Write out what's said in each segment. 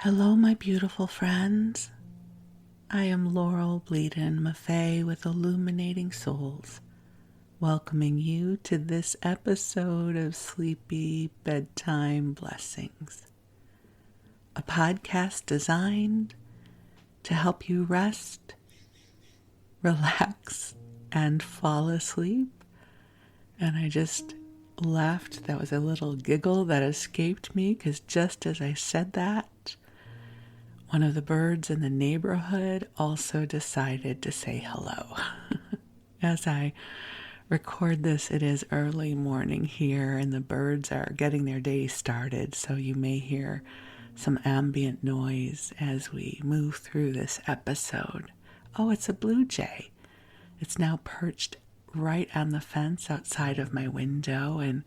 Hello, my beautiful friends. I am Laurel Bleadon-Maffei with Illuminating Souls, welcoming you to this episode of Sleepy Bedtime Blessings, a podcast designed to help you rest, relax, and fall asleep. And I just laughed. That was a little giggle that escaped me because just as I said that, one of the birds in the neighborhood also decided to say hello. As I record this, it is early morning here and the birds are getting their day started, so you may hear some ambient noise as we move through this episode. Oh, it's a blue jay. It's now perched right on the fence outside of my window, and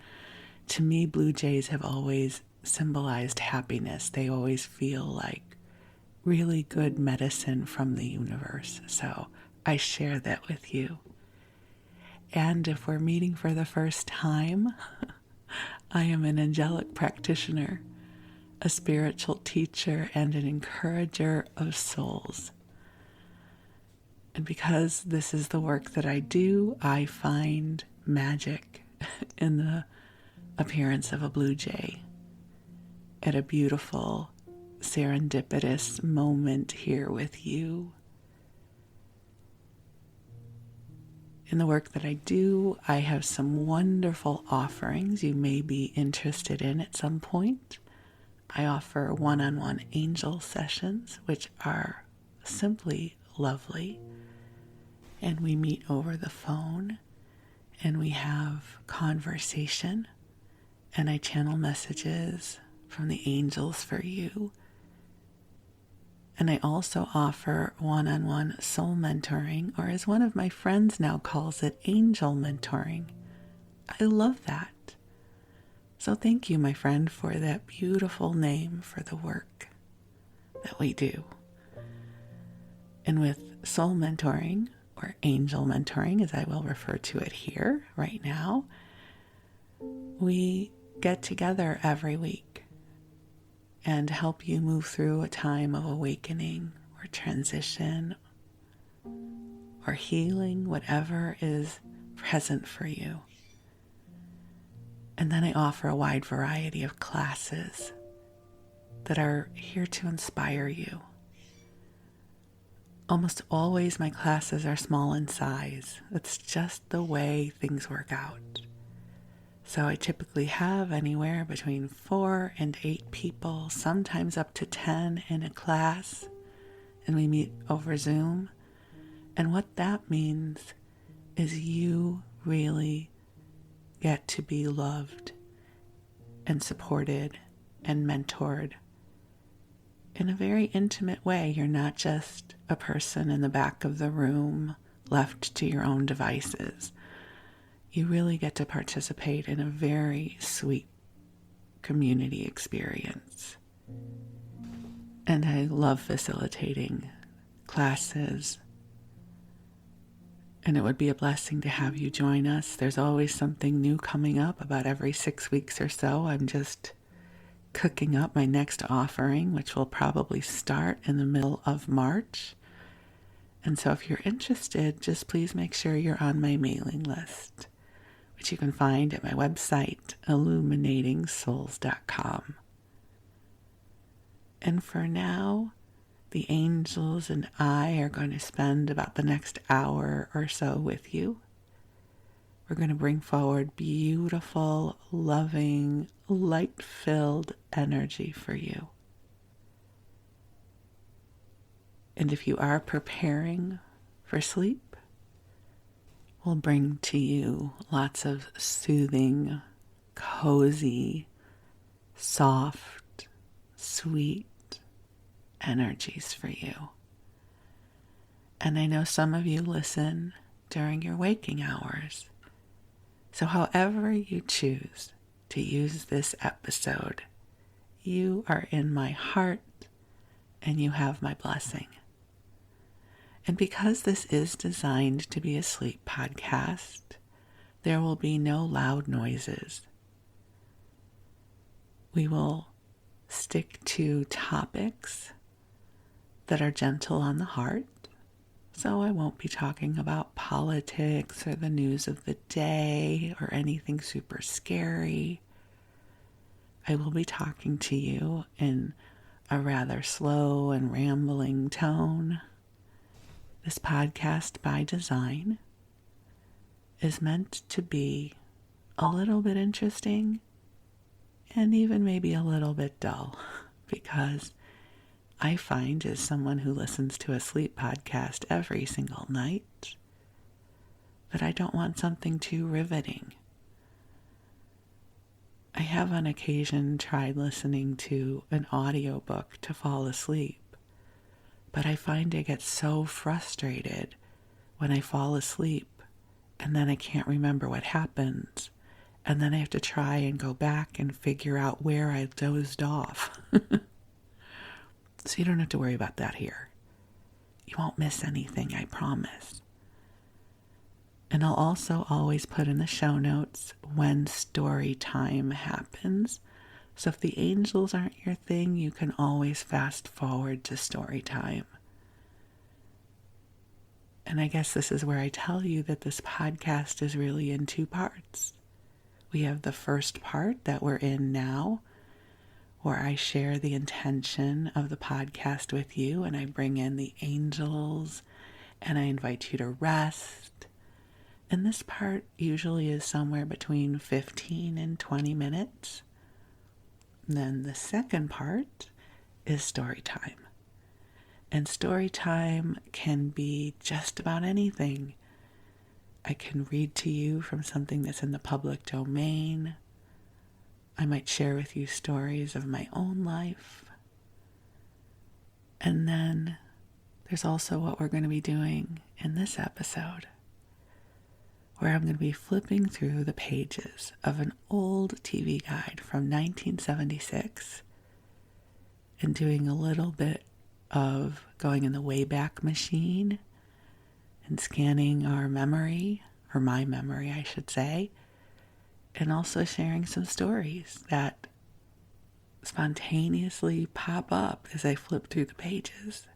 to me, blue jays have always symbolized happiness. They always feel like really good medicine from the universe, so I share that with you. And if we're meeting for the first time, I am an angelic practitioner, a spiritual teacher, and an encourager of souls. And because this is the work that I do, I find magic in the appearance of a blue jay at a beautiful serendipitous moment here with you. In the work that I do, I have some wonderful offerings you may be interested in at some point. I offer one-on-one angel sessions, which are simply lovely. And we meet over the phone and we have conversation, and I channel messages from the angels for you. And I also offer one-on-one soul mentoring, or as one of my friends now calls it, angel mentoring. I love that. So thank you, my friend, for that beautiful name for the work that we do. And with soul mentoring, or angel mentoring, as I will refer to it here right now, we get together every week and help you move through a time of awakening or transition or healing, whatever is present for you. And then I offer a wide variety of classes that are here to inspire you. Almost always my classes are small in size. It's just the way things work out. So I typically have anywhere between 4 and 8 people, sometimes up to 10 in a class, and we meet over Zoom. And what that means is you really get to be loved and supported and mentored in a very intimate way. You're not just a person in the back of the room left to your own devices. You really get to participate in a very sweet community experience. And I love facilitating classes. And it would be a blessing to have you join us. There's always something new coming up. About every 6 weeks or so, I'm just cooking up my next offering, which will probably start in the middle of March. And so if you're interested, just please make sure you're on my mailing list, which you can find at my website, illuminatingsouls.com. And for now, the angels and I are going to spend about the next hour or so with you. We're going to bring forward beautiful, loving, light-filled energy for you. And if you are preparing for sleep, we'll bring to you lots of soothing, cozy, soft, sweet energies for you. And I know some of you listen during your waking hours. So however you choose to use this episode, you are in my heart and you have my blessing. And because this is designed to be a sleep podcast, there will be no loud noises. We will stick to topics that are gentle on the heart. So I won't be talking about politics or the news of the day or anything super scary. I will be talking to you in a rather slow and rambling tone. This podcast, by design, is meant to be a little bit interesting and even maybe a little bit dull, because I find, as someone who listens to a sleep podcast every single night, that I don't want something too riveting. I have on occasion tried listening to an audiobook to fall asleep, but I find I get so frustrated when I fall asleep and then I can't remember what happens, and then I have to try and go back and figure out where I dozed off. So you don't have to worry about that here. You won't miss anything, I promise. And I'll also always put in the show notes when story time happens. So if the angels aren't your thing, you can always fast forward to story time. And I guess this is where I tell you that this podcast is really in two parts. We have the first part that we're in now, where I share the intention of the podcast with you, and I bring in the angels, and I invite you to rest. And this part usually is somewhere between 15 and 20 minutes. And then the second part is story time. And story time can be just about anything. I can read to you from something that's in the public domain. I might share with you stories of my own life. And then there's also what we're going to be doing in this episode, where I'm going to be flipping through the pages of an old TV guide from 1976 and doing a little bit of going in the Wayback Machine and scanning our memory, or my memory, I should say, and also sharing some stories that spontaneously pop up as I flip through the pages.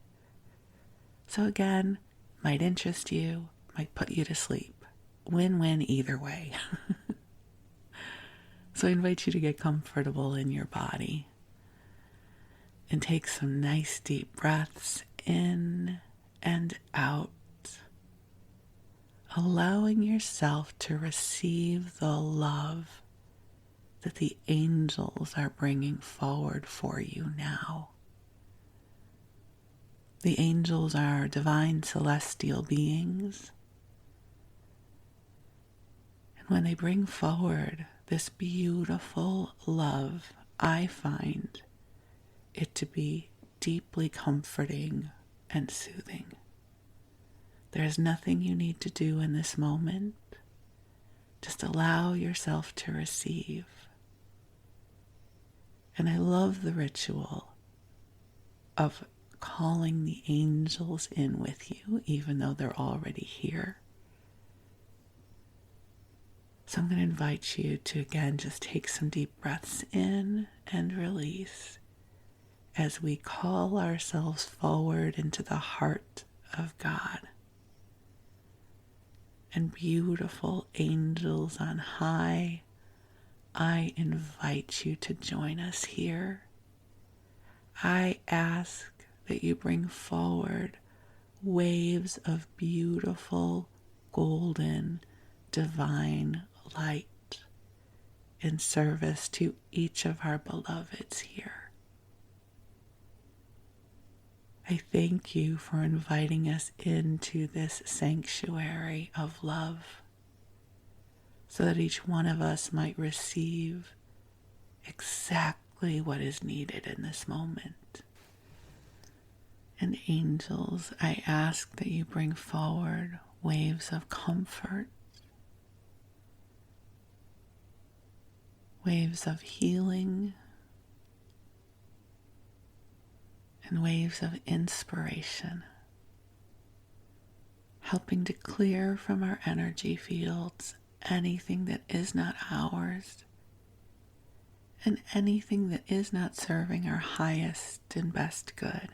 So again, might interest you, might put you to sleep. Win-win either way. So I invite you to get comfortable in your body and take some nice deep breaths in and out, allowing yourself to receive the love that the angels are bringing forward for you now. The angels are divine celestial beings, and when they bring forward this beautiful love, I find it to be deeply comforting and soothing. There is nothing you need to do in this moment. Just allow yourself to receive. And I love the ritual of calling the angels in with you, even though they're already here. So I'm going to invite you to, again, just take some deep breaths in and release as we call ourselves forward into the heart of God. And beautiful angels on high, I invite you to join us here. I ask that you bring forward waves of beautiful, golden, divine light in service to each of our beloveds here. I thank you for inviting us into this sanctuary of love, so that each one of us might receive exactly what is needed in this moment. And angels, I ask that you bring forward waves of comfort, waves of healing, and waves of inspiration, helping to clear from our energy fields anything that is not ours, and anything that is not serving our highest and best good.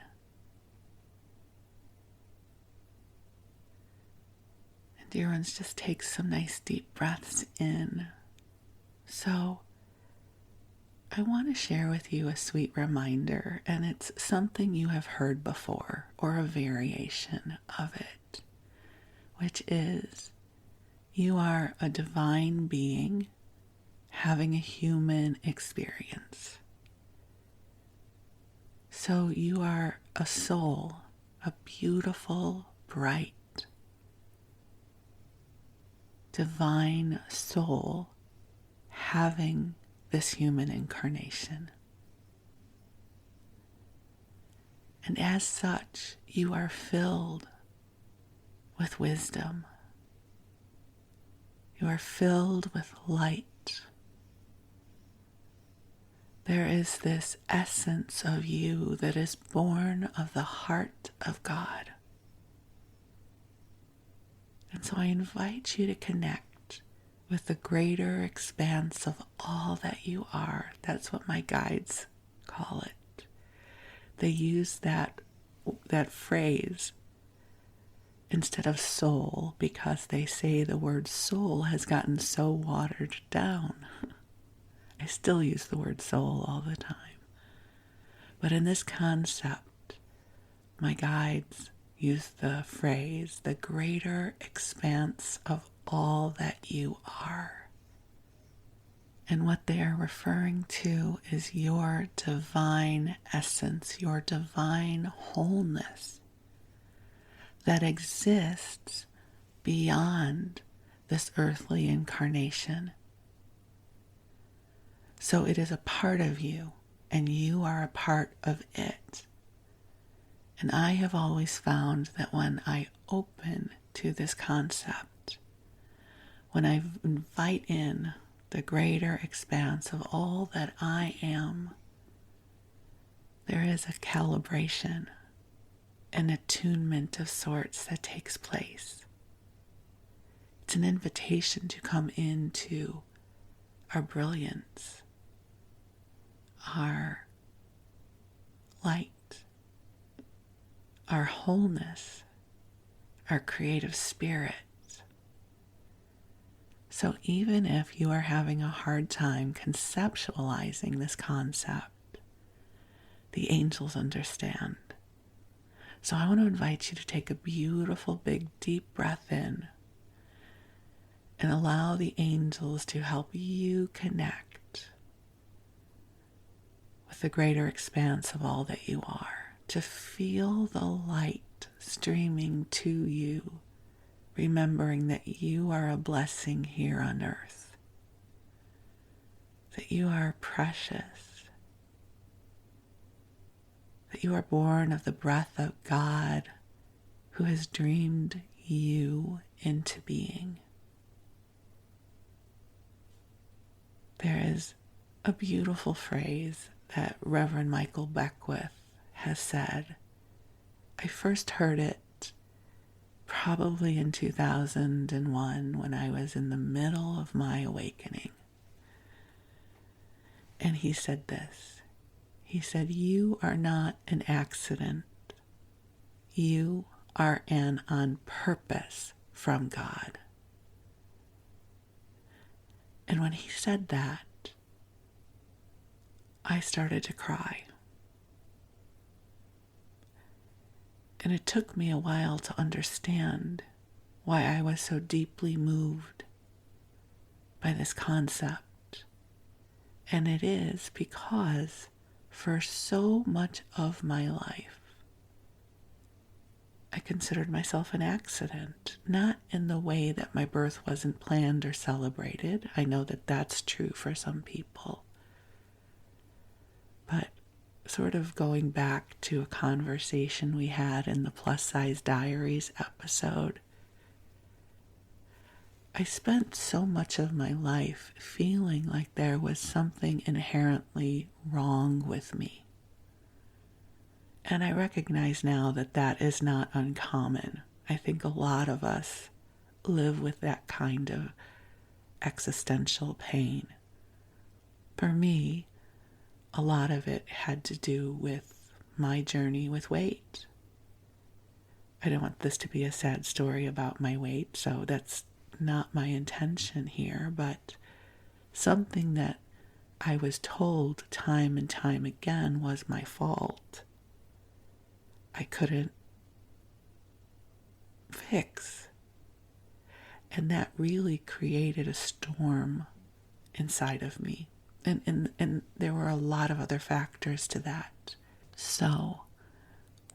And dear ones, just take some nice deep breaths in. So I want to share with you a sweet reminder, and it's something you have heard before, or a variation of it, which is you are a divine being having a human experience. So you are a soul, a beautiful, bright, divine soul having this human incarnation. And as such, you are filled with wisdom. You are filled with light. There is this essence of you that is born of the heart of God. And so I invite you to connect with the greater expanse of all that you are. That's what my guides call it. They use that phrase instead of soul because they say the word soul has gotten so watered down. I still use the word soul all the time. But in this concept, my guides use the phrase, the greater expanse of all that you are. And what they are referring to is your divine essence, your divine wholeness that exists beyond this earthly incarnation. So it is a part of you, and you are a part of it. And I have always found that when I open to this concept, when I invite in the greater expanse of all that I am, there is a calibration, an attunement of sorts that takes place. It's an invitation to come into our brilliance, our light, our wholeness, our creative spirit. So even if you are having a hard time conceptualizing this concept, the angels understand. So I want to invite you to take a beautiful, big, deep breath in and allow the angels to help you connect with the greater expanse of all that you are, to feel the light streaming to you, remembering that you are a blessing here on earth, that you are precious, that you are born of the breath of God who has dreamed you into being. There is a beautiful phrase that Reverend Michael Beckwith has said. I first heard it probably in 2001 when I was in the middle of my awakening. And he said this. He said, "You are not an accident. You are an on purpose from God." And when he said that, I started to cry. And it took me a while to understand why I was so deeply moved by this concept. And it is because for so much of my life, I considered myself an accident, not in the way that my birth wasn't planned or celebrated. I know that that's true for some people. But sort of going back to a conversation we had in the Plus Size Diaries episode, I spent so much of my life feeling like there was something inherently wrong with me. And I recognize now that that is not uncommon. I think a lot of us live with that kind of existential pain. For me, a lot of it had to do with my journey with weight. I don't want this to be a sad story about my weight, so that's not my intention here, but something that I was told time and time again was my fault. I couldn't fix. And that really created a storm inside of me. And there were a lot of other factors to that. So,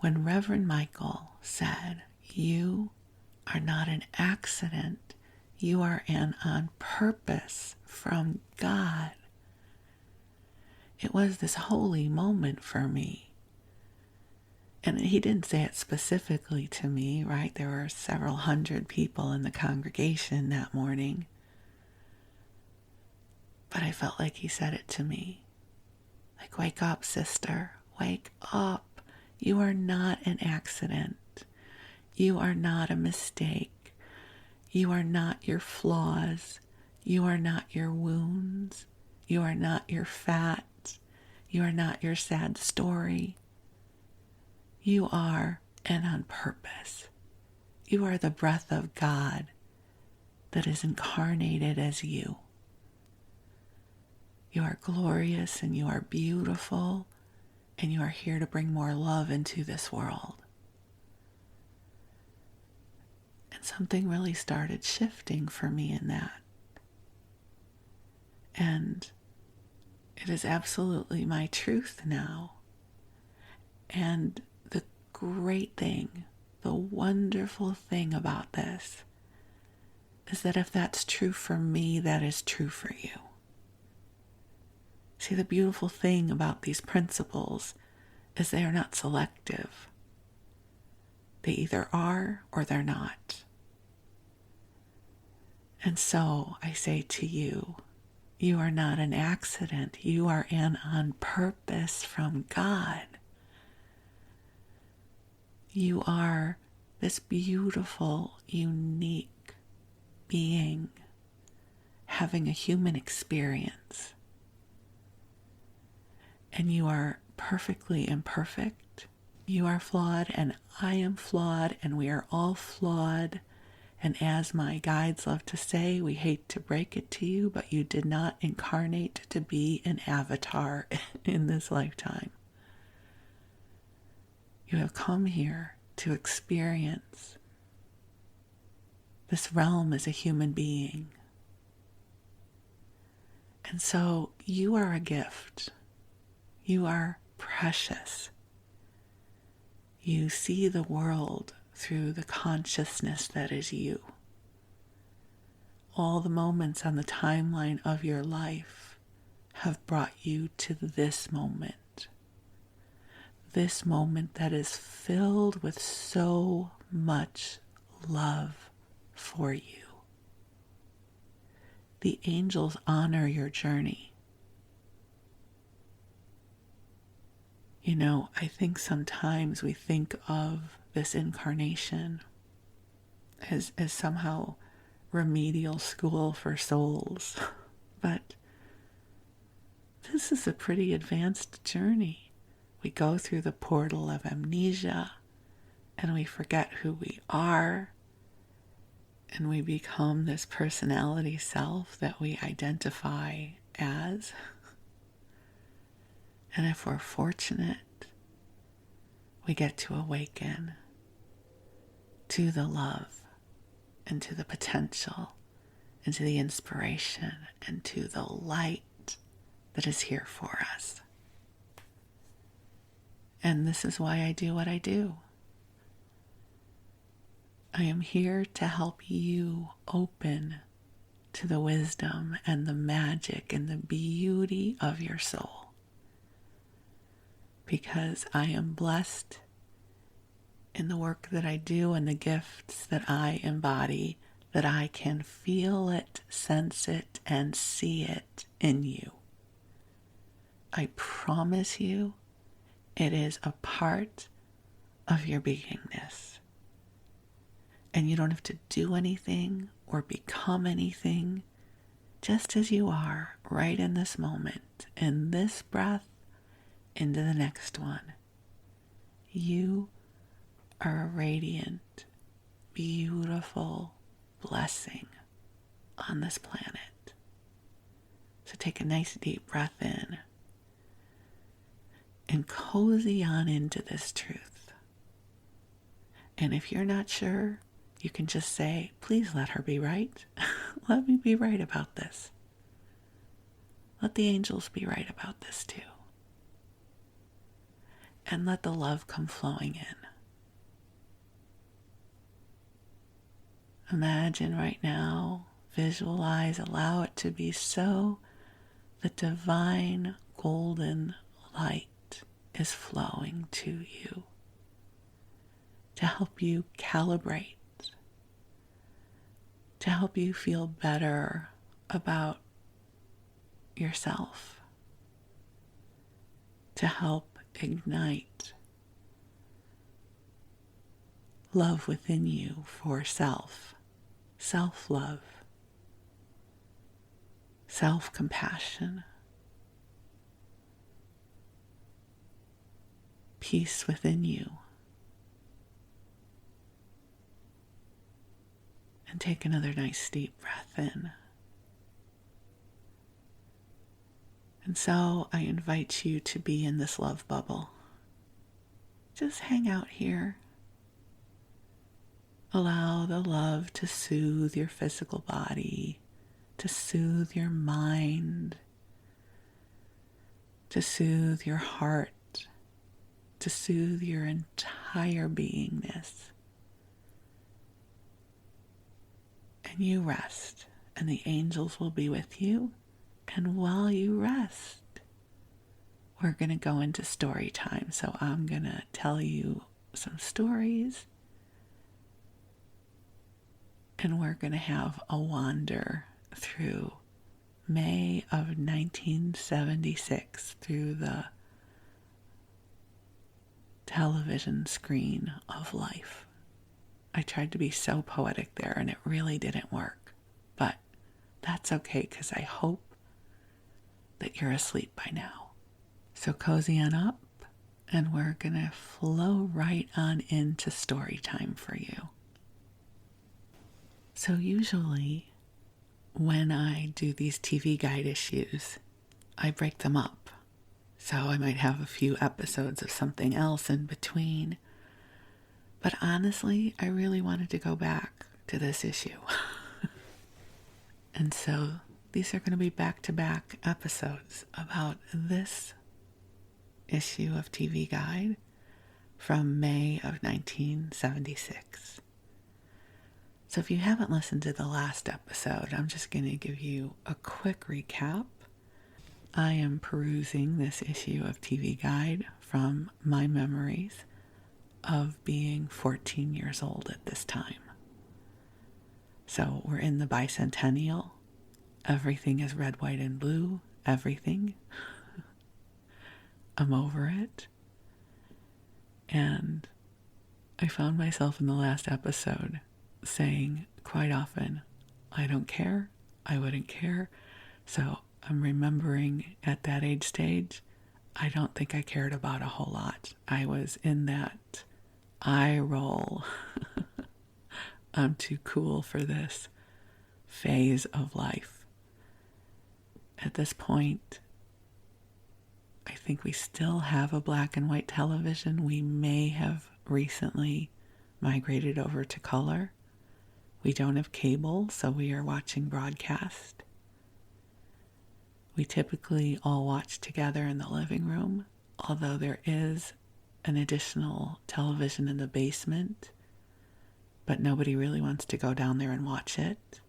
when Reverend Michael said, "You are not an accident, you are an on purpose from God," it was this holy moment for me. And he didn't say it specifically to me, right? There were several hundred people in the congregation that morning. But I felt like he said it to me. Like, wake up, sister. Wake up. You are not an accident. You are not a mistake. You are not your flaws. You are not your wounds. You are not your fat. You are not your sad story. You are and on purpose. You are the breath of God that is incarnated as you. You are glorious and you are beautiful, and you are here to bring more love into this world. And something really started shifting for me in that. And it is absolutely my truth now. And the great thing, the wonderful thing about this is that if that's true for me, that is true for you. See, the beautiful thing about these principles is they are not selective. They either are or they're not. And so I say to you, you are not an accident. You are an on purpose from God. You are this beautiful, unique being having a human experience. And you are perfectly imperfect. You are flawed, and I am flawed, and we are all flawed. And as my guides love to say, we hate to break it to you, but you did not incarnate to be an avatar in this lifetime. You have come here to experience this realm as a human being. And so you are a gift. You are precious. You see the world through the consciousness that is you. All the moments on the timeline of your life have brought you to this moment. This moment that is filled with so much love for you. The angels honor your journey. You know, I think sometimes we think of this incarnation as somehow remedial school for souls. But this is a pretty advanced journey. We go through the portal of amnesia, and we forget who we are, and we become this personality self that we identify as. And if we're fortunate, we get to awaken to the love and to the potential and to the inspiration and to the light that is here for us. And this is why I do what I do. I am here to help you open to the wisdom and the magic and the beauty of your soul. Because I am blessed in the work that I do and the gifts that I embody, that I can feel it, sense it, and see it in you. I promise you, it is a part of your beingness. And you don't have to do anything or become anything, just as you are right in this moment, in this breath, into the next one. You are a radiant, beautiful blessing on this planet. So take a nice deep breath in and cozy on into this truth. And if you're not sure, you can just say, please let her be right. Let me be right about this. Let the angels be right about this too. And let the love come flowing in. Imagine right now, visualize, allow it to be so. The divine golden light is flowing to you to help you calibrate, to help you feel better about yourself, to help ignite love within you for self-love, self-compassion, peace within you. And take another nice deep breath in. And so I invite you to be in this love bubble. Just hang out here. Allow the love to soothe your physical body, to soothe your mind, to soothe your heart, to soothe your entire beingness. And you rest, and the angels will be with you. And while you rest, we're going to go into story time. So I'm going to tell you some stories, and we're going to have a wander through May of 1976 through the television screen of life. I tried to be so poetic there, and it really didn't work. But that's okay, because I hope that you're asleep by now. So cozy on up, and we're going to flow right on into story time for you. So usually when I do these TV guide issues, I break them up. So I might have a few episodes of something else in between. But honestly, I really wanted to go back to this issue. And so these are going to be back-to-back episodes about this issue of TV Guide from May of 1976. So if you haven't listened to the last episode, I'm just going to give you a quick recap. I am perusing this issue of TV Guide from my memories of being 14 years old at this time. So we're in the bicentennial. Everything is red, white, and blue. Everything. I'm over it. And I found myself in the last episode saying quite often, I don't care. I wouldn't care. So I'm remembering at that age stage, I don't think I cared about a whole lot. I was in that eye roll. I'm too cool for this phase of life. At this point, I think we still have a black and white television. We may have recently migrated over to color. We don't have cable, so we are watching broadcast. We typically all watch together in the living room, although there is an additional television in the basement, but nobody really wants to go down there and watch it.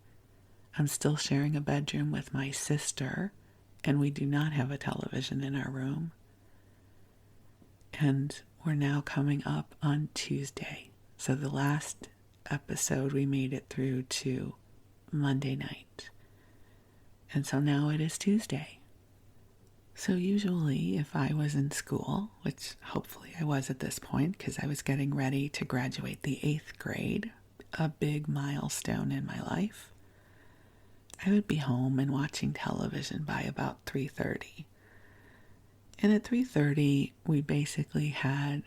I'm still sharing a bedroom with my sister, and we do not have a television in our room. And we're now coming up on Tuesday. So the last episode we made it through to Monday night. And so now it is Tuesday. So usually if I was in school, which hopefully I was at this point because I was getting ready to graduate the 8th grade, a big milestone in my life, I would be home and watching television by about 3:30. And at 3:30, we basically had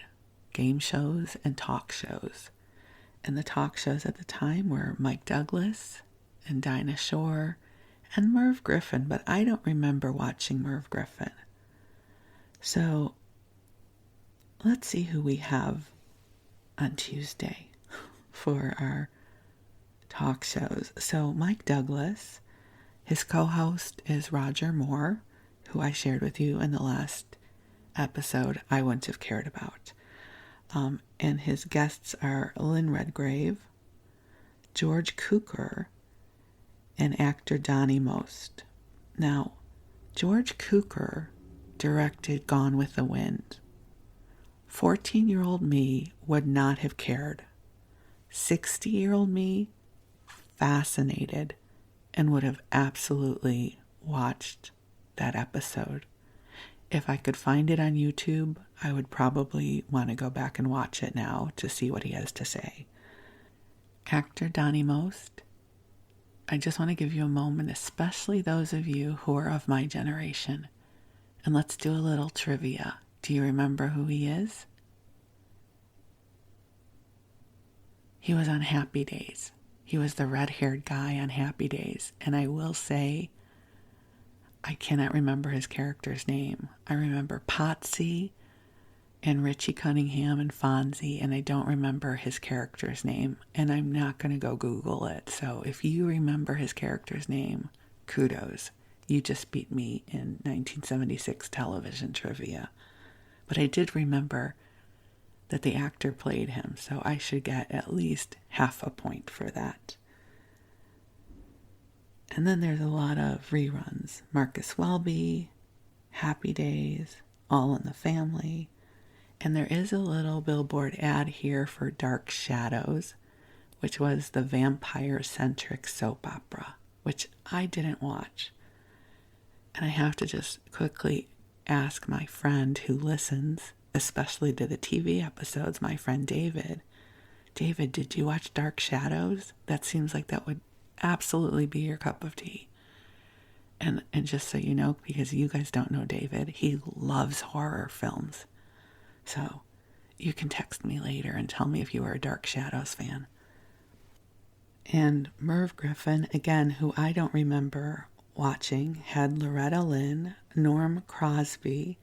game shows and talk shows. And the talk shows at the time were Mike Douglas and Dinah Shore and Merv Griffin, but I don't remember watching Merv Griffin. So let's see who we have on Tuesday for our talk shows. So Mike Douglas, his co-host is Roger Moore, who I shared with you in the last episode I wouldn't have cared about. And his guests are Lynn Redgrave, George Cukor, and actor Donnie Most. Now, George Cukor directed Gone with the Wind. 14-year-old me would not have cared. 60-year-old me, fascinated, and would have absolutely watched that episode. If I could find it on YouTube, I would probably want to go back and watch it now to see what he has to say. Actor Donnie Most, I just want to give you a moment, especially those of you who are of my generation. And let's do a little trivia. Do you remember who he is? He was on Happy Days. He was the red-haired guy on Happy Days. And I will say, I cannot remember his character's name. I remember Potsy and Richie Cunningham and Fonzie, and I don't remember his character's name. And I'm not going to go Google it. So if you remember his character's name, kudos. You just beat me in 1976 television trivia. But I did remember that the actor played him, so I should get at least half a point for that. And then there's a lot of reruns. Marcus Welby, Happy Days, All in the Family. And there is a little billboard ad here for Dark Shadows, which was the vampire-centric soap opera, which I didn't watch. And I have to just quickly ask my friend who listens, especially to the TV episodes, my friend David. David, did you watch Dark Shadows? That seems like that would absolutely be your cup of tea. And just so you know, because you guys don't know David, he loves horror films. So you can text me later and tell me if you are a Dark Shadows fan. And Merv Griffin, again, who I don't remember watching, had Loretta Lynn, Norm Crosby,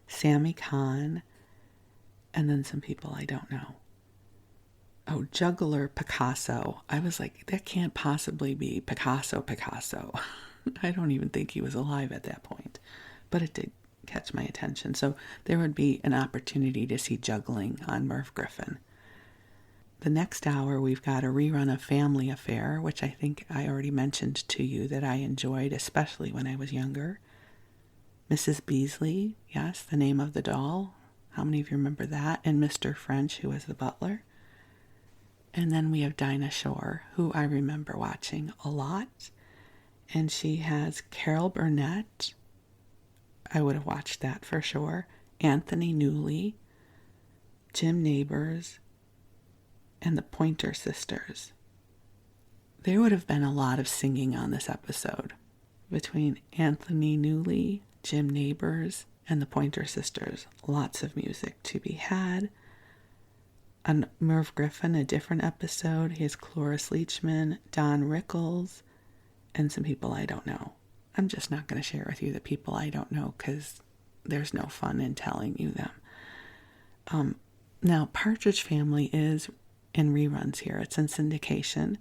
Sammy Kahn, and then some people I don't know. Oh, Juggler Picasso. I was like, that can't possibly be Picasso. I don't even think he was alive at that point. But it did catch my attention. So there would be an opportunity to see juggling on Merv Griffin. The next hour, we've got a rerun of Family Affair, which I think I already mentioned to you that I enjoyed, especially when I was younger. Mrs. Beasley, yes, the name of the doll. How many of you remember that? And Mr. French, who was the butler. And then we have Dinah Shore, who I remember watching a lot. And she has Carol Burnett. I would have watched that for sure. Anthony Newley, Jim Nabors, and the Pointer Sisters. There would have been a lot of singing on this episode between Anthony Newley, Jim Nabors, and the Pointer Sisters. Lots of music to be had. On Merv Griffin, a different episode, he has Cloris Leachman, Don Rickles, and some people I don't know. I'm just not going to share with you the people I don't know because there's no fun in telling you them. Now, Partridge Family is in reruns here. It's in syndication.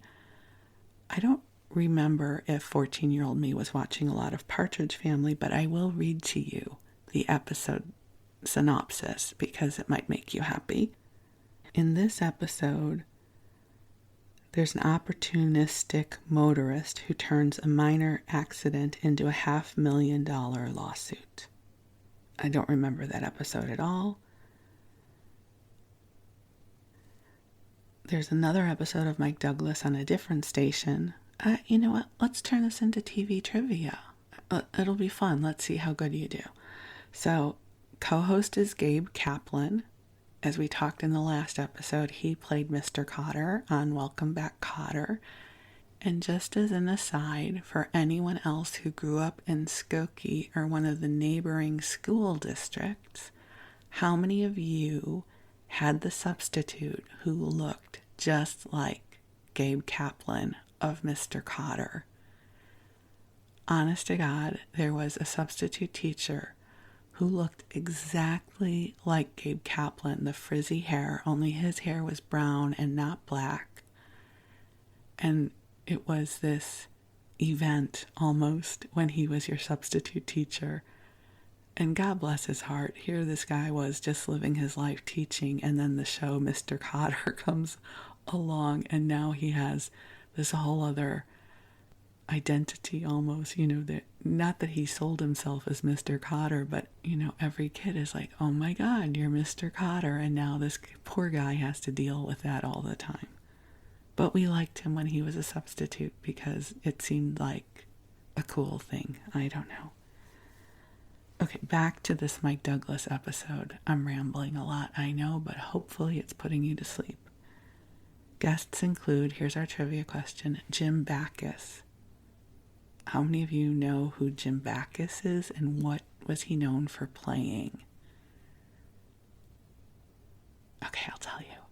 I don't remember if 14-year-old me was watching a lot of Partridge Family, but I will read to you the episode synopsis because it might make you happy. In this episode, there's an opportunistic motorist who turns a minor accident into a $500,000 lawsuit. I don't remember that episode at all. There's another episode of Mike Douglas on a different station. You know what? Let's turn this into TV trivia. It'll be fun. Let's see how good you do. So, co-host is Gabe Kaplan. As we talked in the last episode, he played Mr. Cotter on Welcome Back, Kotter. And just as an aside, for anyone else who grew up in Skokie or one of the neighboring school districts, how many of you had the substitute who looked just like Gabe Kaplan of Mr. Cotter? Honest to God, there was a substitute teacher who looked exactly like Gabe Kaplan, the frizzy hair, only his hair was brown and not black. And it was this event almost when he was your substitute teacher. And God bless his heart. Here this guy was just living his life teaching, and then the show Mr. Cotter comes along, and now he has this whole other identity almost, that not that he sold himself as Mr. Cotter, but every kid is like, oh my God, you're Mr. Cotter, and now this poor guy has to deal with that all the time. But we liked him when he was a substitute because it seemed like a cool thing. I don't know. Okay, back to this Mike Douglas episode. I'm rambling a lot, I know, but hopefully it's putting you to sleep. Guests include, here's our trivia question, Jim Backus. How many of you know who Jim Backus is and what was he known for playing? Okay, I'll tell you.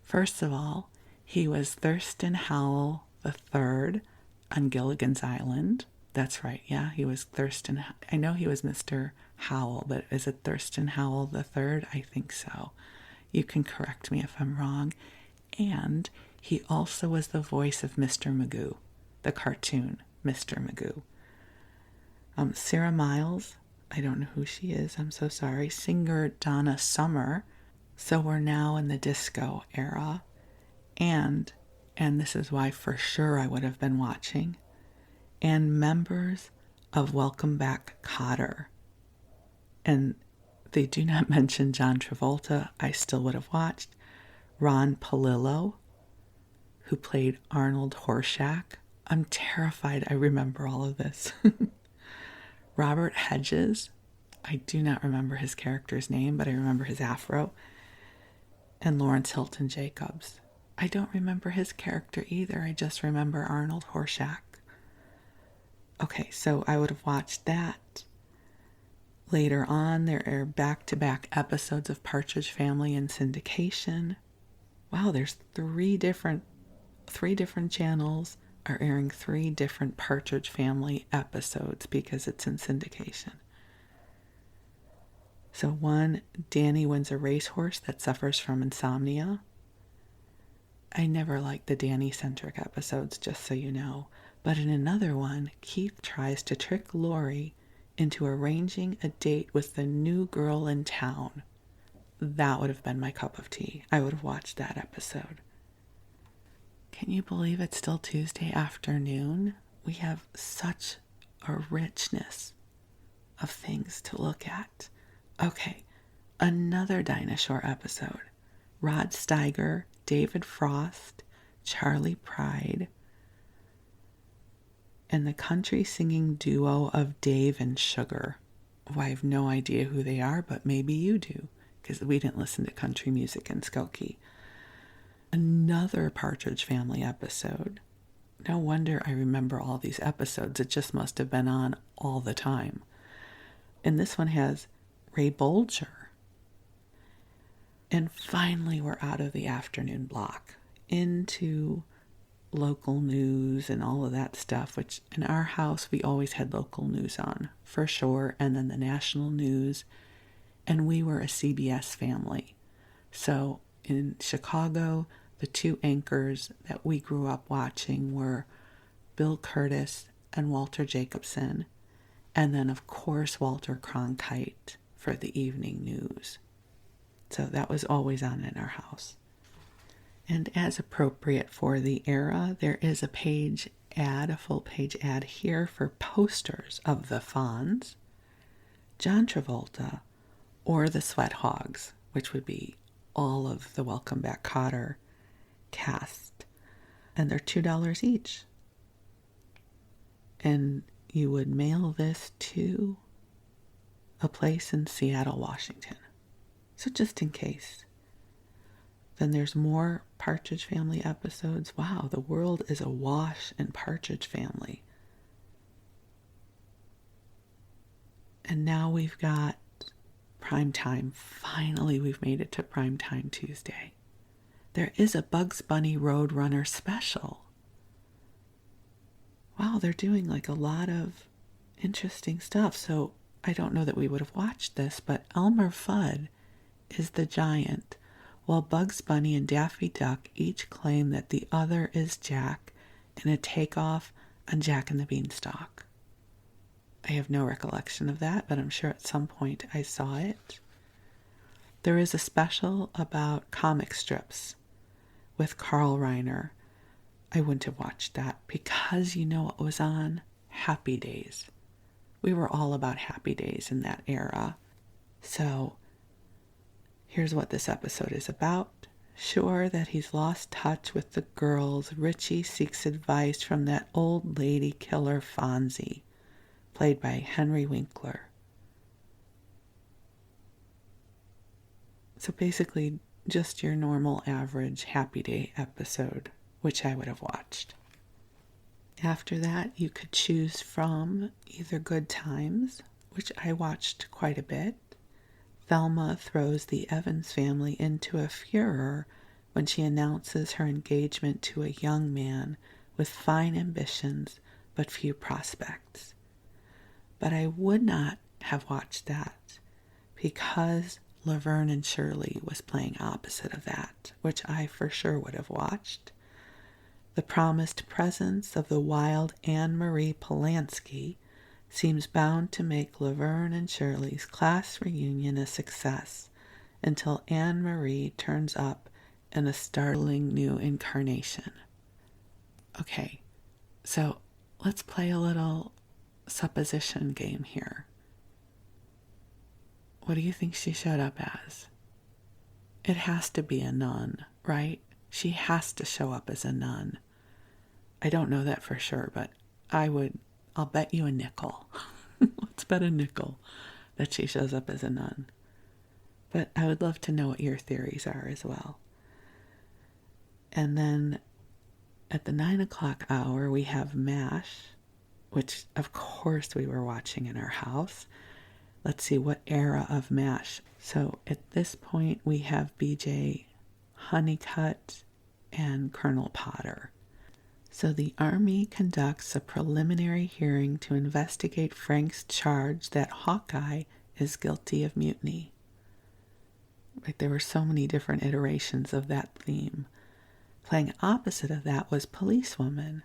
First of all, he was Thurston Howell III on Gilligan's Island. That's right, yeah, he was Thurston. I know he was Mr. Howell, but is it Thurston Howell III? I think so. You can correct me if I'm wrong. And he also was the voice of Mr. Magoo, the cartoon Mr. Magoo. Sarah Miles, I don't know who she is, I'm so sorry. Singer Donna Summer. So we're now in the disco era. And this is why for sure I would have been watching, and members of Welcome Back Kotter. And they do not mention John Travolta. I still would have watched. Ron Palillo, who played Arnold Horshack. I'm terrified I remember all of this. Robert Hedges. I do not remember his character's name, but I remember his afro. And Lawrence Hilton Jacobs. I don't remember his character either. I just remember Arnold Horshack. Okay, so I would have watched that. Later on, there are back-to-back episodes of Partridge Family in syndication. Wow, there's three different channels are airing 3 different Partridge Family episodes because it's in syndication. So one, Danny wins a racehorse that suffers from insomnia. I never liked the Danny-centric episodes, just so you know. But in another one, Keith tries to trick Lori into arranging a date with the new girl in town. That would have been my cup of tea. I would have watched that episode. Can you believe it's still Tuesday afternoon? We have such a richness of things to look at. Okay, another dinosaur episode. Rod Steiger, David Frost, Charlie Pride, and the country singing duo of Dave and Sugar. Well, I have no idea who they are, but maybe you do, because we didn't listen to country music in Skokie. Another Partridge Family episode. No wonder I remember all these episodes. It just must have been on all the time. And this one has Ray Bolger. And finally, we're out of the afternoon block into local news and all of that stuff, which in our house, we always had local news on, for sure, and then the national news. And we were a CBS family. So in Chicago, the 2 anchors that we grew up watching were Bill Curtis and Walter Jacobson, and then, of course, Walter Cronkite for the evening news. So that was always on in our house. And as appropriate for the era, there is a full page ad here for posters of the Fonz, John Travolta, or the Sweat Hogs, which would be all of the Welcome Back Kotter cast. And they're $2 each. And you would mail this to a place in Seattle, Washington. So just in case. Then there's more Partridge Family episodes. Wow, the world is awash in Partridge Family. And now we've got primetime. Finally, we've made it to Primetime Tuesday. There is a Bugs Bunny Roadrunner special. Wow, they're doing like a lot of interesting stuff. So I don't know that we would have watched this, but Elmer Fudd is the giant, while Bugs Bunny and Daffy Duck each claim that the other is Jack in a takeoff on Jack and the Beanstalk. I have no recollection of that, but I'm sure at some point I saw it. There is a special about comic strips with Carl Reiner. I wouldn't have watched that because you know what was on? Happy Days. We were all about Happy Days in that era. So here's what this episode is about. Sure that he's lost touch with the girls, Richie seeks advice from that old lady killer Fonzie, played by Henry Winkler. So basically just your normal average Happy Day episode, which I would have watched. After that, you could choose from either Good Times, which I watched quite a bit. Thelma throws the Evans family into a furor when she announces her engagement to a young man with fine ambitions but few prospects. But I would not have watched that because Laverne and Shirley was playing opposite of that, which I for sure would have watched. The promised presence of the wild Anne-Marie Polanski seems bound to make Laverne and Shirley's class reunion a success until Anne-Marie turns up in a startling new incarnation. Okay, so let's play a little supposition game here. What do you think she showed up as? It has to be a nun, right? She has to show up as a nun. I don't know that for sure, but I'll bet you a nickel. Let's bet a nickel that she shows up as a nun. But I would love to know what your theories are as well. And then at the 9 o'clock hour, we have MASH, which of course we were watching in our house. Let's see, what era of MASH? So at this point, we have BJ Honeycutt and Colonel Potter. So the Army conducts a preliminary hearing to investigate Frank's charge that Hawkeye is guilty of mutiny. Like, there were so many different iterations of that theme. Playing opposite of that was Policewoman.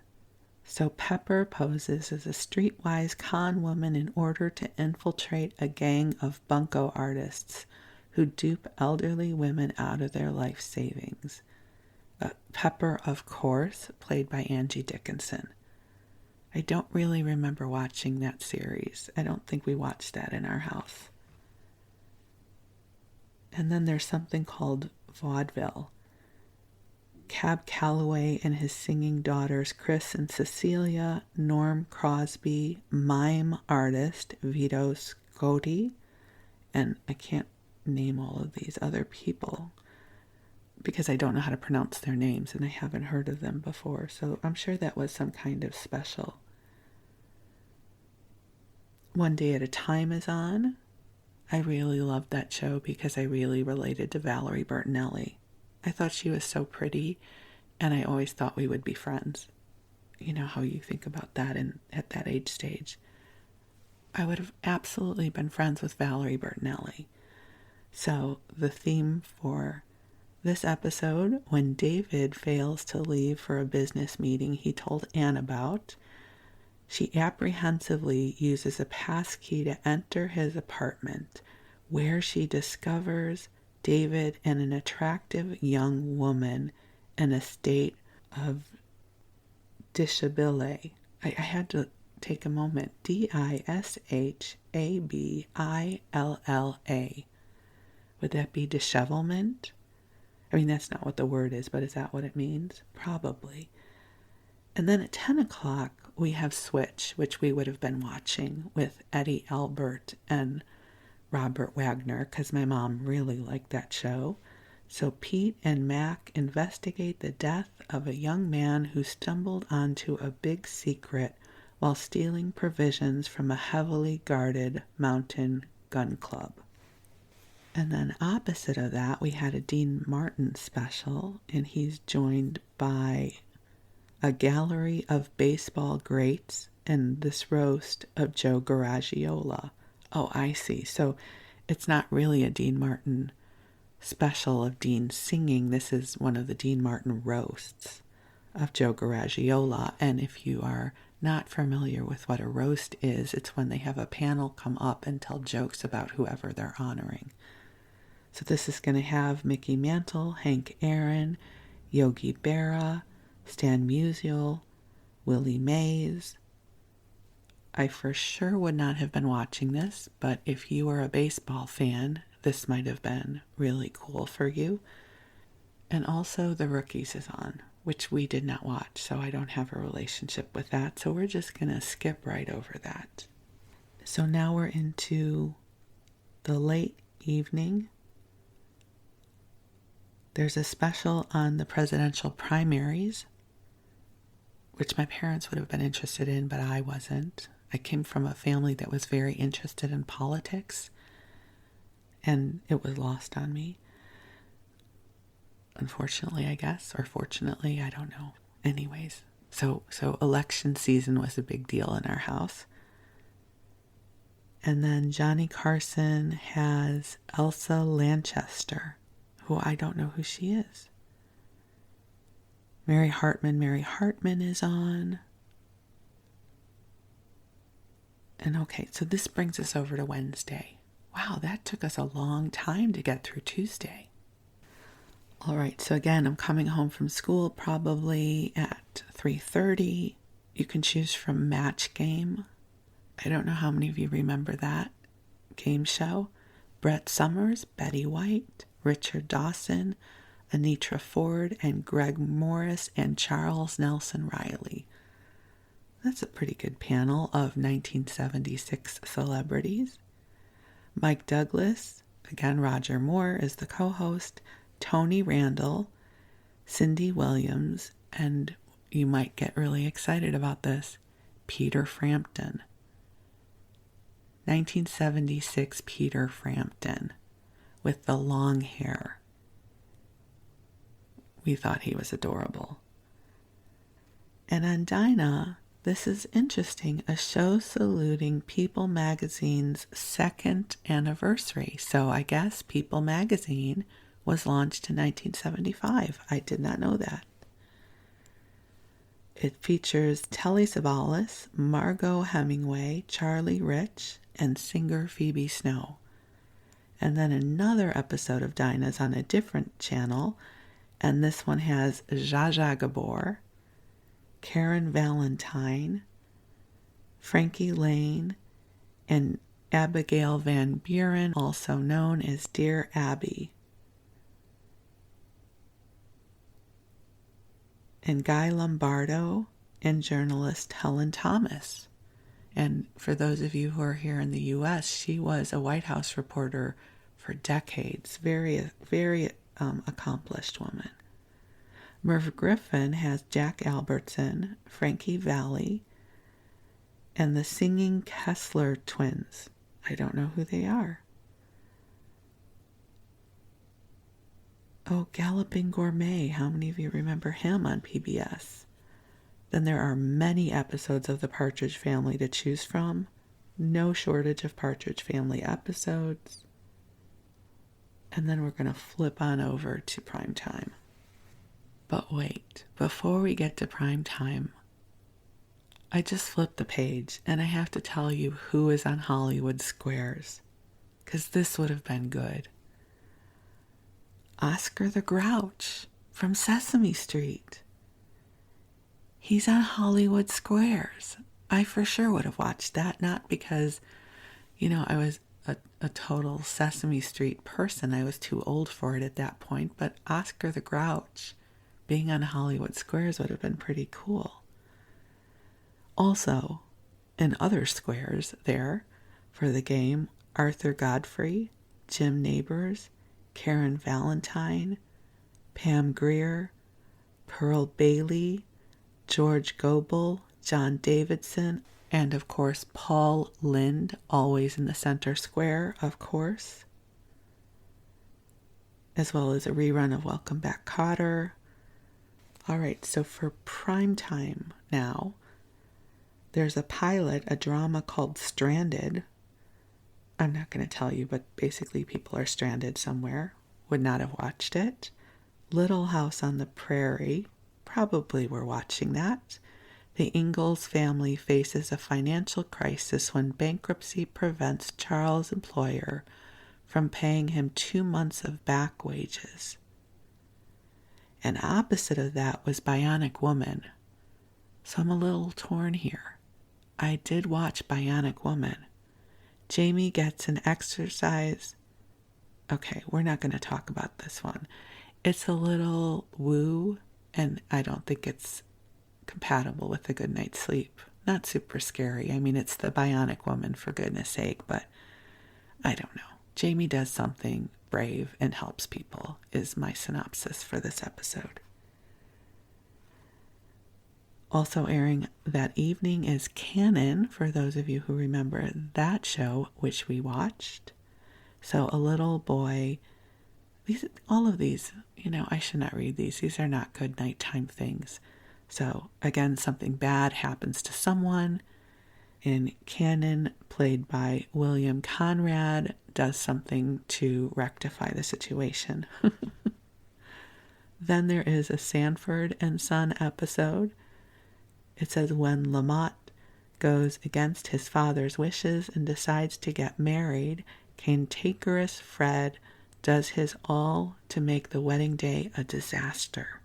So Pepper poses as a streetwise con woman in order to infiltrate a gang of bunco artists who dupe elderly women out of their life savings. Pepper, of course, played by Angie Dickinson. I don't really remember watching that series. I don't think we watched that in our house. And then there's something called vaudeville. Cab Calloway and his singing daughters, Chris and Cecilia, Norm Crosby, mime artist Vito Scotti, and I can't name all of these other people because I don't know how to pronounce their names and I haven't heard of them before, so I'm sure that was some kind of special. One Day at a Time is on. I really loved that show because I really related to Valerie Bertinelli. I thought she was so pretty, and I always thought we would be friends. You know how you think about that at that age stage. I would have absolutely been friends with Valerie Bertinelli. So the theme for this episode, when David fails to leave for a business meeting he told Anne about, she apprehensively uses a passkey to enter his apartment, where she discovers David and an attractive young woman in a state of dishabille. I had to take a moment. Dishabilla. Would that be dishevelment? I mean, that's not what the word is, but is that what it means? Probably. And then at 10 o'clock, we have Switch, which we would have been watching with Eddie Albert and Robert Wagner, because my mom really liked that show. So Pete and Mac investigate the death of a young man who stumbled onto a big secret while stealing provisions from a heavily guarded mountain gun club. And then opposite of that, we had a Dean Martin special, and he's joined by a gallery of baseball greats and this roast of Joe Garagiola. Oh, I see. So it's not really a Dean Martin special of Dean singing. This is one of the Dean Martin roasts of Joe Garagiola. And if you are not familiar with what a roast is, it's when they have a panel come up and tell jokes about whoever they're honoring. So this is going to have Mickey Mantle, Hank Aaron, Yogi Berra, Stan Musial, Willie Mays. I for sure would not have been watching this, but if you are a baseball fan, this might have been really cool for you. And also The Rookies is on, which we did not watch, so I don't have a relationship with that. So we're just going to skip right over that. So now we're into the late evening. There's a special on the presidential primaries, which my parents would have been interested in, but I wasn't. I came from a family that was very interested in politics, and it was lost on me. Unfortunately, I guess, or fortunately, I don't know. Anyways, so election season was a big deal in our house. And then Johnny Carson has Elsa Lanchester, who I don't know who she is. Mary Hartman is on. And okay, so this brings us over to Wednesday. Wow, that took us a long time to get through Tuesday. All right, so again, I'm coming home from school probably at 3:30. You can choose from Match Game. I don't know how many of you remember that game show. Brett Summers, Betty White, Richard Dawson, Anitra Ford, and Greg Morris, and Charles Nelson Riley. That's a pretty good panel of 1976 celebrities. Mike Douglas, again Roger Moore is the co-host, Tony Randall, Cindy Williams, and you might get really excited about this, Peter Frampton. 1976 Peter Frampton with the long hair. We thought he was adorable. And on Dinah, this is interesting, a show saluting People Magazine's 2nd anniversary. So I guess People Magazine was launched in 1975. I did not know that. It features Telly Savalas, Margot Hemingway, Charlie Rich, and singer Phoebe Snow. And then another episode of Dinah's on a different channel, and this one has Zsa Zsa Gabor, Karen Valentine, Frankie Lane, and Abigail Van Buren, also known as Dear Abby. And Guy Lombardo and journalist Helen Thomas. And for those of you who are here in the U.S., she was a White House reporter for decades. Very, very accomplished woman. Merv Griffin has Jack Albertson, Frankie Valli, and the singing Kessler twins. I don't know who they are. Oh, Galloping Gourmet. How many of you remember him on PBS? Then there are many episodes of the Partridge Family to choose from. No shortage of Partridge Family episodes. And then we're going to flip on over to prime time. But wait, before we get to prime time, I just flipped the page and I have to tell you who is on Hollywood Squares, because this would have been good. Oscar the Grouch from Sesame Street. He's on Hollywood Squares. I for sure would have watched that, not because, I was a total Sesame Street person. I was too old for it at that point, but Oscar the Grouch being on Hollywood Squares would have been pretty cool. Also, in other squares there for the game, Arthur Godfrey, Jim Nabors, Karen Valentine, Pam Grier, Pearl Bailey, George Goebel, John Davidson, and of course Paul Lynde, always in the center square, of course, as well as a rerun of Welcome Back, Kotter. All right, so for prime time now, there's a pilot, a drama called Stranded. I'm not going to tell you, but basically people are stranded somewhere. Would not have watched it. Little House on the Prairie. Probably were watching that. The Ingalls family faces a financial crisis when bankruptcy prevents Charles' employer from paying him 2 months of back wages. And opposite of that was Bionic Woman. So I'm a little torn here. I did watch Bionic Woman. Jamie gets an exercise. Okay, we're not going to talk about this one. It's a little woo, and I don't think it's compatible with a good night's sleep. Not super scary. I mean, it's the Bionic Woman, for goodness sake, but I don't know. Jamie does something brave and helps people, is my synopsis for this episode. Also airing that evening is Canon, for those of you who remember that show, which we watched. So a little boy, all of these, I should not read these. These are not good nighttime things. So again, something bad happens to someone. And Canon, played by William Conrad, does something to rectify the situation. Then there is a Sanford and Son episode. It says, when Lamont goes against his father's wishes and decides to get married, cantankerous Fred does his all to make the wedding day a disaster.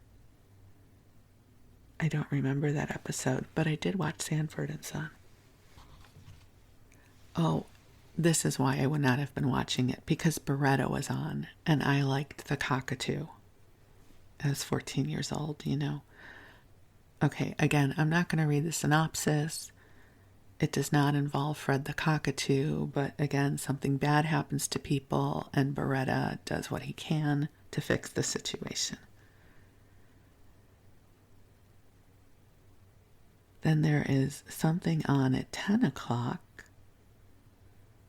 I don't remember that episode, but I did watch Sanford and Son. Oh, this is why I would not have been watching it, because Beretta was on, and I liked the cockatoo. I was 14 years old, Okay, again, I'm not going to read the synopsis. It does not involve Fred the cockatoo, but again, something bad happens to people, and Beretta does what he can to fix the situation. Then there is something on at 10 o'clock.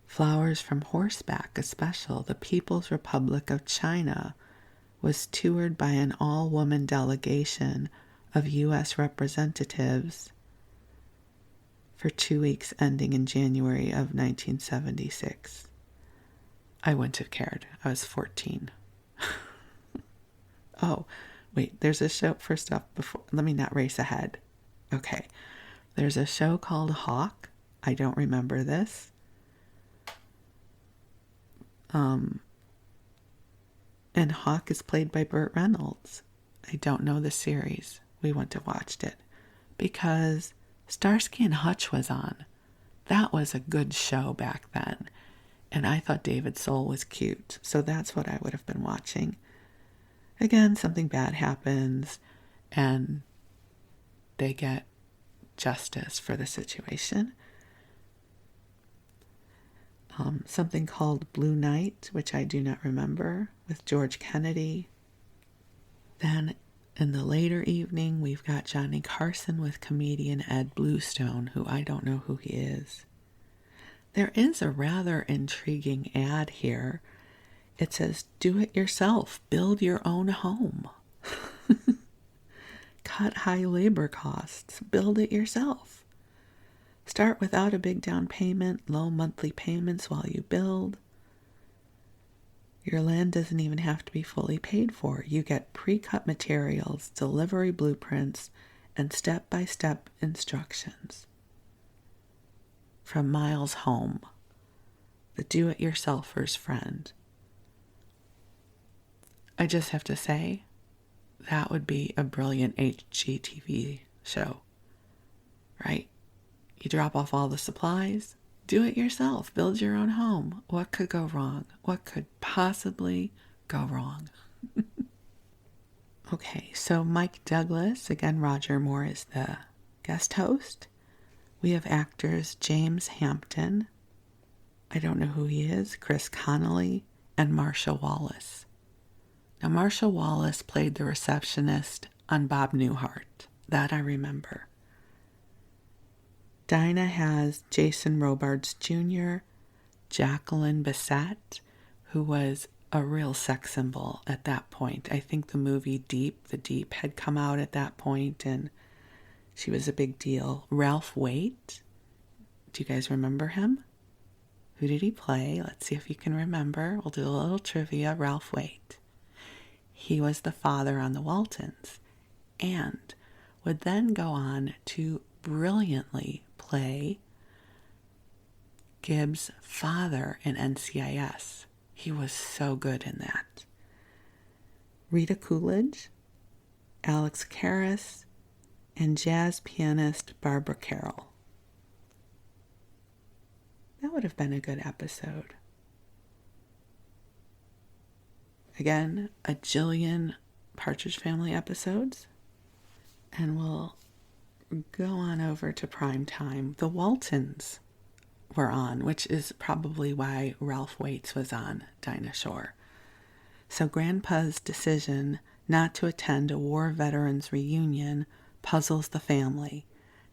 Flowers from Horseback, a special. The People's Republic of China was toured by an all-woman delegation of U.S. representatives for 2 weeks ending in January of 1976. I wouldn't have cared. I was 14. Oh, wait, there's a show, first off, before, let me not race ahead. Okay, there's a show called Hawk. I don't remember this. And Hawk is played by Burt Reynolds. I don't know the series. We wouldn't have watched it because Starsky and Hutch was on. That was a good show back then. And I thought David Soul was cute. So that's what I would have been watching. Again, something bad happens and they get justice for the situation. Something called Blue Night, which I do not remember, with George Kennedy. Then in the later evening, we've got Johnny Carson with comedian Ed Bluestone, who I don't know who he is. There is a rather intriguing ad here. It says, do it yourself, build your own home. Cut high labor costs, build it yourself. Start without a big down payment, low monthly payments while you build. Your land doesn't even have to be fully paid for. You get pre-cut materials, delivery blueprints, and step-by-step instructions. From Miles Home, the do-it-yourselfer's friend. I just have to say, that would be a brilliant HGTV show, right? You drop off all the supplies, do it yourself, build your own home. What could go wrong? What could possibly go wrong? Okay, so Mike Douglas, again, Roger Moore is the guest host. We have actors James Hampton, I don't know who he is, Chris Connolly, and Marsha Wallace. Now, Marsha Wallace played the receptionist on Bob Newhart. That I remember. Dinah has Jason Robards Jr., Jacqueline Bisset, who was a real sex symbol at that point. I think the movie The Deep had come out at that point, and she was a big deal. Ralph Waite, do you guys remember him? Who did he play? Let's see if you can remember. We'll do a little trivia. Ralph Waite. He was the father on the Waltons, and would then go on to brilliantly play Gibbs' father in NCIS. He was so good in that. Rita Coolidge, Alex Karras, and jazz pianist Barbara Carroll. That would have been a good episode. Again, a jillion Partridge Family episodes. And we'll go on over to prime time. The Waltons were on, which is probably why Ralph Waits was on Dinah Shore. So Grandpa's decision not to attend a war veterans reunion puzzles the family.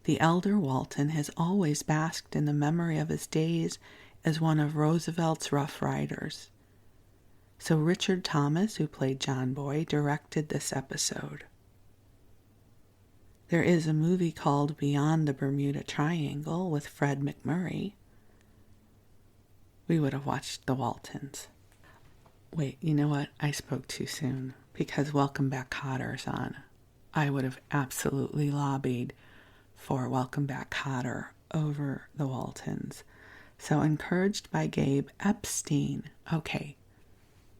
The elder Walton has always basked in the memory of his days as one of Roosevelt's Rough Riders. So Richard Thomas, who played John Boy, directed this episode. There is a movie called Beyond the Bermuda Triangle with Fred McMurray. We would have watched The Waltons. Wait, you know what? I spoke too soon because Welcome Back Kotter's on. I would have absolutely lobbied for Welcome Back Kotter over The Waltons. So encouraged by Gabe Epstein. Okay,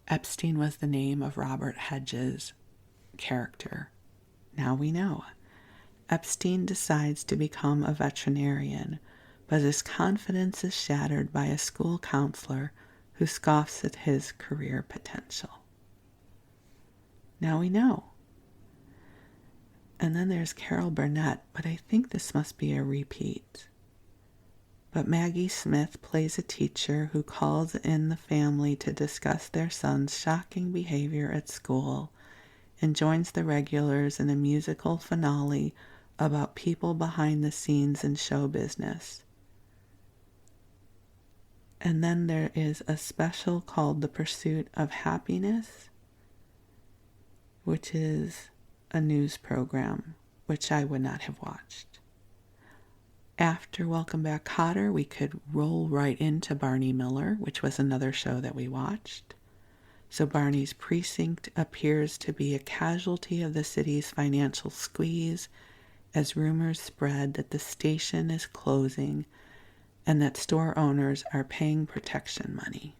Epstein was the name of Robert Hedges' character. Now we know. Epstein decides to become a veterinarian, but his confidence is shattered by a school counselor who scoffs at his career potential. Now we know. And then there's Carol Burnett, but I think this must be a repeat. But Maggie Smith plays a teacher who calls in the family to discuss their son's shocking behavior at school and joins the regulars in a musical finale about people behind the scenes in show business. And then there is a special called The Pursuit of Happiness, which is a news program, which I would not have watched. After Welcome Back Kotter, we could roll right into Barney Miller, which was another show that we watched. So Barney's precinct appears to be a casualty of the city's financial squeeze as rumors spread that the station is closing and that store owners are paying protection money.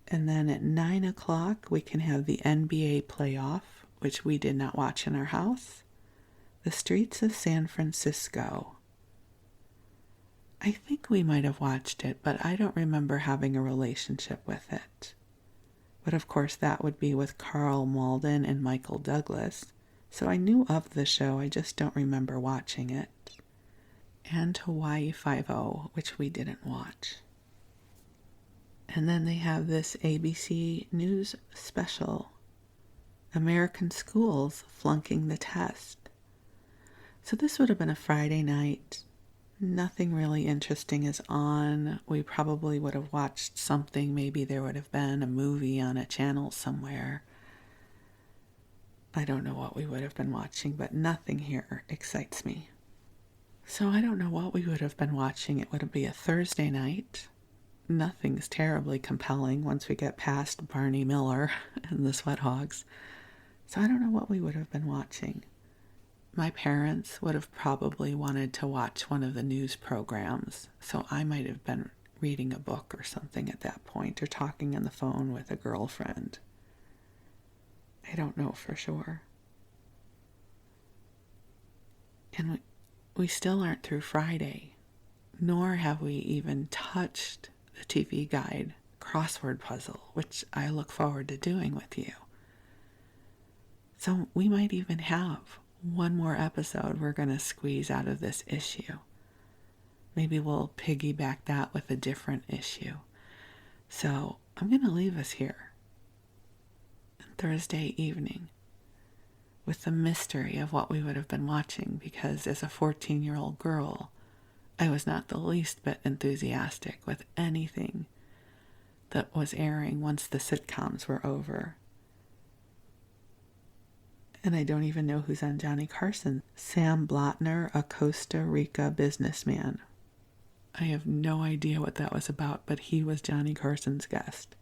And then at 9 o'clock, we can have the NBA playoff, which we did not watch in our house. The Streets of San Francisco. I think we might have watched it, but I don't remember having a relationship with it. But of course, that would be with Carl Malden and Michael Douglas. So I knew of the show, I just don't remember watching it. And Hawaii Five-0, which we didn't watch. And then they have this ABC News special, American Schools Flunking the Test. So this would have been a Friday night. Nothing really interesting is on. We probably would have watched something. Maybe there would have been a movie on a channel somewhere. I don't know what we would have been watching, but nothing here excites me. So I don't know what we would have been watching. It would be a Thursday night. Nothing's terribly compelling once we get past Barney Miller and the Sweat Hogs. So I don't know what we would have been watching. My parents would have probably wanted to watch one of the news programs, so I might have been reading a book or something at that point, or talking on the phone with a girlfriend. I don't know for sure. And we still aren't through Friday, nor have we even touched the TV Guide crossword puzzle, which I look forward to doing with you. So we might even have one more episode we're going to squeeze out of this issue. Maybe we'll piggyback that with a different issue. So I'm going to leave us here on Thursday evening with the mystery of what we would have been watching, because as a 14-year-old girl, I was not the least bit enthusiastic with anything that was airing once the sitcoms were over. And I don't even know who's on Johnny Carson. Sam Blotner, a Costa Rica businessman. I have no idea what that was about, but he was Johnny Carson's guest.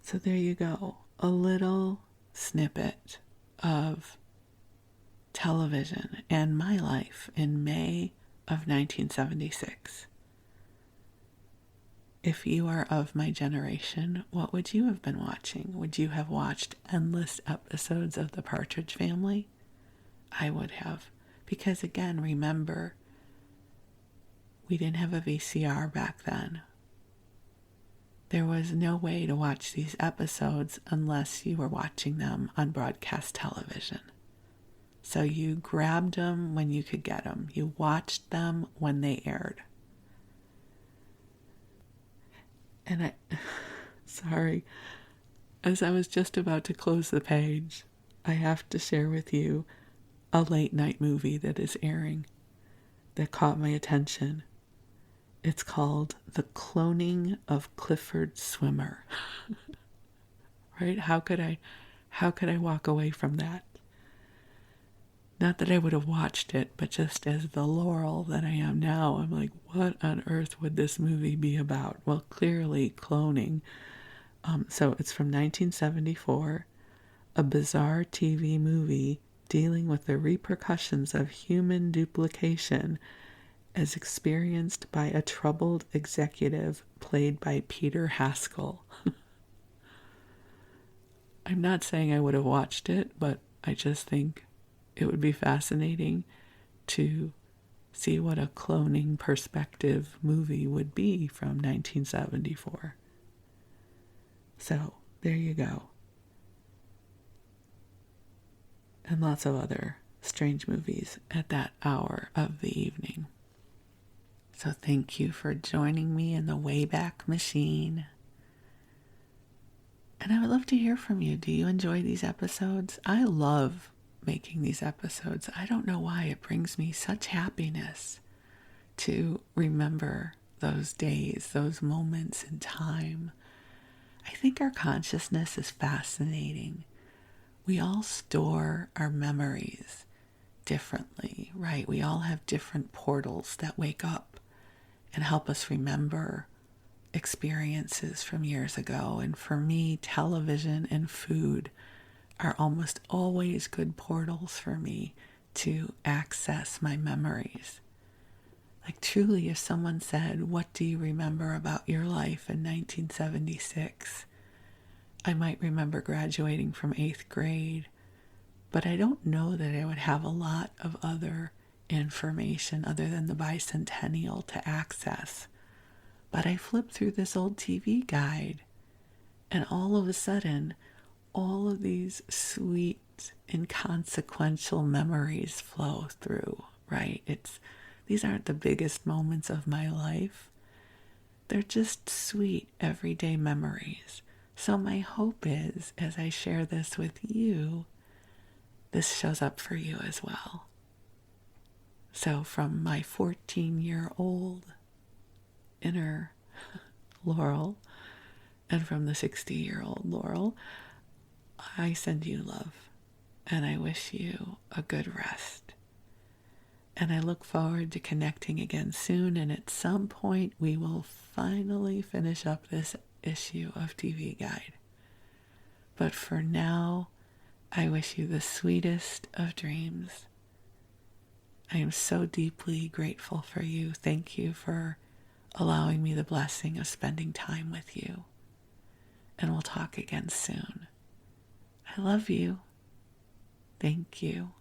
So there you go. A little snippet of television and my life in May of 1976. If you are of my generation, what would you have been watching? Would you have watched endless episodes of the Partridge Family? I would have. Because again, remember, we didn't have a VCR back then. There was no way to watch these episodes unless you were watching them on broadcast television. So you grabbed them when you could get them. You watched them when they aired. And sorry, as I was just about to close the page, I have to share with you a late night movie that is airing that caught my attention. It's called The Cloning of Clifford Swimmer. Right? How could I walk away from that? Not that I would have watched it, but just as the Laurel that I am now, I'm like, what on earth would this movie be about? Well, clearly cloning. So it's from 1974, a bizarre TV movie dealing with the repercussions of human duplication as experienced by a troubled executive played by Peter Haskell. I'm not saying I would have watched it, but I just think it would be fascinating to see what a cloning perspective movie would be from 1974. So, there you go. And lots of other strange movies at that hour of the evening. So thank you for joining me in the Wayback Machine. And I would love to hear from you. Do you enjoy these episodes? I love making these episodes. I don't know why it brings me such happiness to remember those days, those moments in time. I think our consciousness is fascinating. We all store our memories differently, right? We all have different portals that wake up and help us remember experiences from years ago. And for me, television and food are almost always good portals for me to access my memories. Like truly, if someone said, what do you remember about your life in 1976? I might remember graduating from 8th grade, but I don't know that I would have a lot of other information other than the bicentennial to access. But I flipped through this old TV guide, and all of a sudden, all of these sweet, inconsequential memories flow through, right? These aren't the biggest moments of my life. They're just sweet, everyday memories. So my hope is, as I share this with you, this shows up for you as well. So from my 14-year-old inner Laurel, and from the 60-year-old Laurel, I send you love, and I wish you a good rest. And I look forward to connecting again soon, and at some point we will finally finish up this issue of TV Guide. But for now, I wish you the sweetest of dreams. I am so deeply grateful for you. Thank you for allowing me the blessing of spending time with you. And we'll talk again soon. I love you. Thank you.